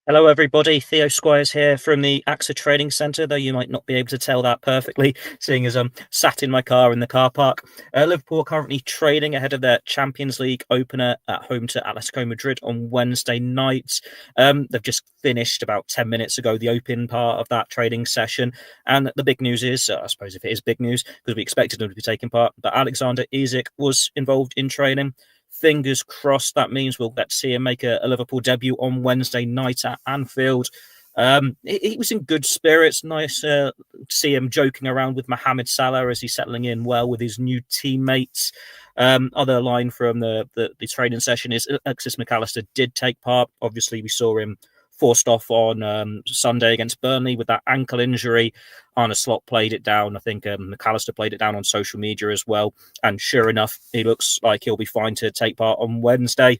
Hello, everybody. Theo Squires here from the AXA Training Centre, though you might not be able to tell that perfectly, seeing as I'm sat in my car in the car park. Liverpool are currently training ahead of their Champions League opener at home to Atletico Madrid on Wednesday night. They've just finished about 10 minutes ago the open part of that training session. And the big news is, I suppose if it is big news, because we expected him to be taking part, but Alexander Isak was involved in training. Fingers crossed that means we'll get to see him make a Liverpool debut on Wednesday night at Anfield. He was in good spirits. Nice to see him joking around with Mohamed Salah as he's settling in well with his new teammates. Other line from the training session is Alexis McAllister did take part. Obviously, we saw him forced off on Sunday against Burnley with that ankle injury. Arne Slot played it down. I think McAllister played it down on social media as well. And sure enough, he looks like he'll be fine to take part on Wednesday.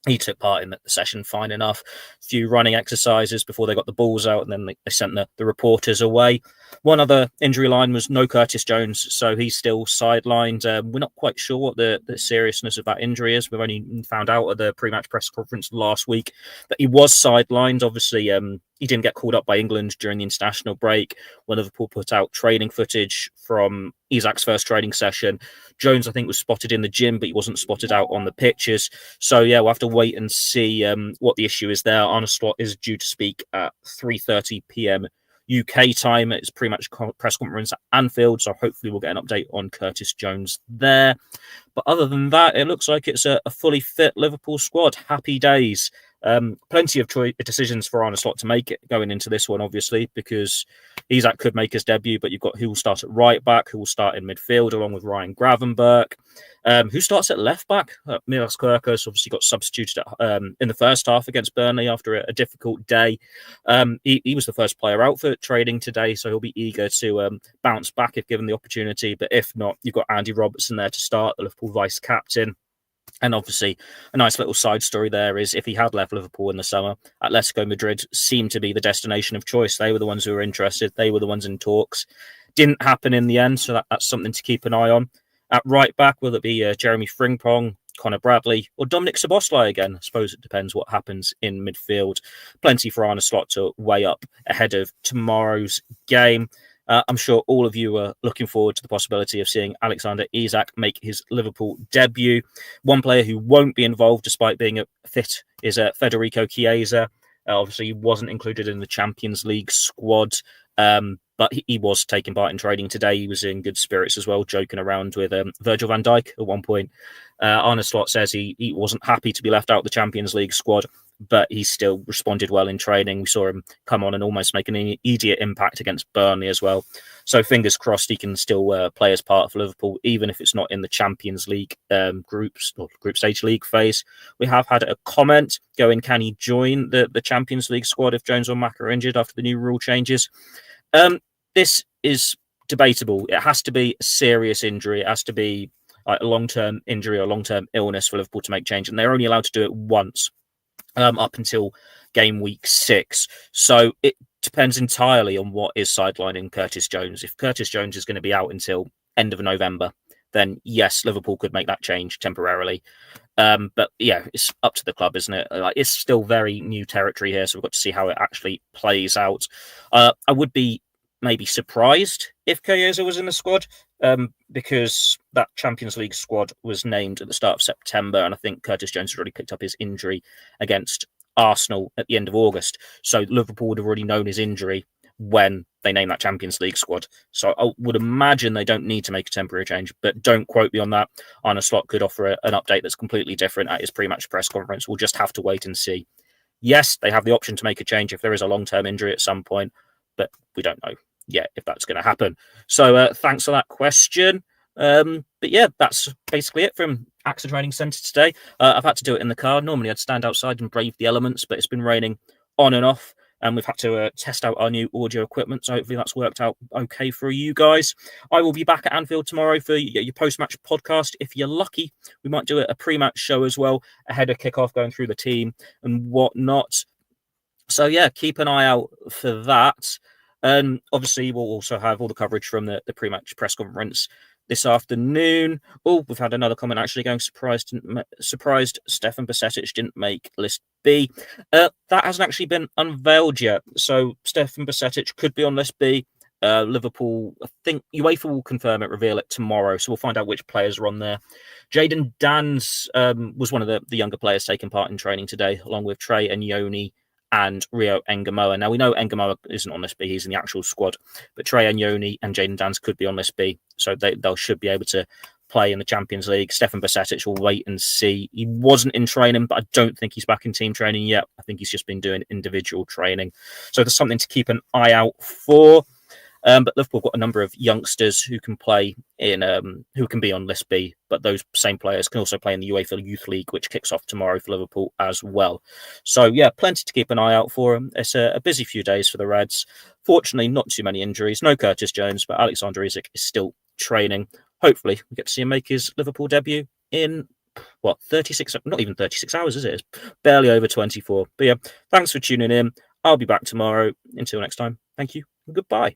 He took part in the session fine enough. A few running exercises before they got the balls out, and then they sent the reporters away. One other injury line was no Curtis Jones, so he's still sidelined. We're not quite sure what the seriousness of that injury is. We've only found out at the pre-match press conference last week that he was sidelined. Obviously, he didn't get called up by England during the international break when Liverpool put out training footage from Isak's first training session. Jones, I think, was spotted in the gym, but he wasn't spotted out on the pitches. So, yeah, we'll have to wait and see what the issue is there. Arne Slot is due to speak at 3:30 p.m. UK time. It's pre-match press conference at Anfield, so hopefully we'll get an update on Curtis Jones there. But other than that, it looks like it's a fully fit Liverpool squad. Happy days. Plenty of decisions for Arne Slot to make it going into this one, obviously, because Isak could make his debut, but you've got who will start at right back, who will start in midfield, along with Ryan Gravenberch. Who starts at left back? Milos Kyrgios obviously got substituted in the first half against Burnley after a difficult day. He was the first player out for training today, so he'll be eager to bounce back if given the opportunity. But if not, you've got Andy Robertson there to start, the Liverpool vice-captain. And obviously, a nice little side story there is if he had left Liverpool in the summer, Atletico Madrid seemed to be the destination of choice. They were the ones who were interested. They were the ones in talks. Didn't happen in the end, so that's something to keep an eye on. At right back, will it be Jeremy Frimpong, Connor Bradley, or Dominic Szoboszlai again? I suppose it depends what happens in midfield. Plenty for Arne Slot to weigh up ahead of tomorrow's game. I'm sure all of you are looking forward to the possibility of seeing Alexander Isak make his Liverpool debut. One player who won't be involved, despite being fit, is Federico Chiesa. Obviously, he wasn't included in the Champions League squad, but he was taking part in training today. He was in good spirits as well, joking around with Virgil van Dijk at one point. Arne Slot says he wasn't happy to be left out of the Champions League squad, but he still responded well in training. We saw him come on and almost make an immediate impact against Burnley as well. So fingers crossed he can still play as part of Liverpool, even if it's not in the Champions League group stage league phase. We have had a comment going, can he join the Champions League squad if Jones or Mack are injured after the new rule changes? This is debatable. It has to be a serious injury. It has to be like a long-term injury or long-term illness for Liverpool to make change. And they're only allowed to do it once up until game week 6. So it depends entirely on what is sidelining Curtis Jones. If Curtis Jones is going to be out until end of November, then yes, Liverpool could make that change temporarily. But yeah, it's up to the club, isn't it? Like, it's still very new territory here, so we've got to see how it actually plays out. I would be maybe surprised if Chiesa was in the squad, because that Champions League squad was named at the start of September, and I think Curtis Jones has already picked up his injury against Arsenal at the end of August. So Liverpool would have already known his injury when they named that Champions League squad. So I would imagine they don't need to make a temporary change, but don't quote me on that. Arne Slot could offer an update that's completely different at his pre-match press conference. We'll just have to wait and see. Yes, they have the option to make a change if there is a long-term injury at some point, but we don't know yet if that's going to happen. So thanks for that question. But yeah, that's basically it from AXA Training Centre today. I've had to do it in the car. Normally I'd stand outside and brave the elements, but it's been raining on and off, and we've had to test out our new audio equipment. So hopefully that's worked out okay for you guys. I will be back at Anfield tomorrow for your post-match podcast. If you're lucky, we might do a pre-match show as well ahead of kickoff, going through the team and whatnot. So yeah, keep an eye out for that. And obviously, we'll also have all the coverage from the pre-match press conference this afternoon. Oh, we've had another comment actually going surprised Stefan Bajcetic didn't make list B. That hasn't actually been unveiled yet. So Stefan Bajcetic could be on list B. Liverpool, I think UEFA will confirm it, reveal it tomorrow. So we'll find out which players are on there. Jadon Dans was one of the younger players taking part in training today, along with Trey Anyoni and Rio Engamoa. Now, we know Engamoa isn't on list B, he's in the actual squad, but Trey Anyoni and Jadon Dans could be on list B, so they should be able to play in the Champions League. Stefan Bajcetic will wait and see. He wasn't in training, but I don't think he's back in team training yet. I think he's just been doing individual training. So there's something to keep an eye out for. But Liverpool got a number of youngsters who can play in, who can be on list B, but those same players can also play in the UEFA Youth League, which kicks off tomorrow for Liverpool as well. So yeah, plenty to keep an eye out for. It's a busy few days for the Reds. Fortunately, not too many injuries. No Curtis Jones, but Alexander Isak is still training. Hopefully, we get to see him make his Liverpool debut in 36, not even 36 hours, is it? It's barely over 24. But yeah, thanks for tuning in. I'll be back tomorrow. Until next time, thank you and goodbye.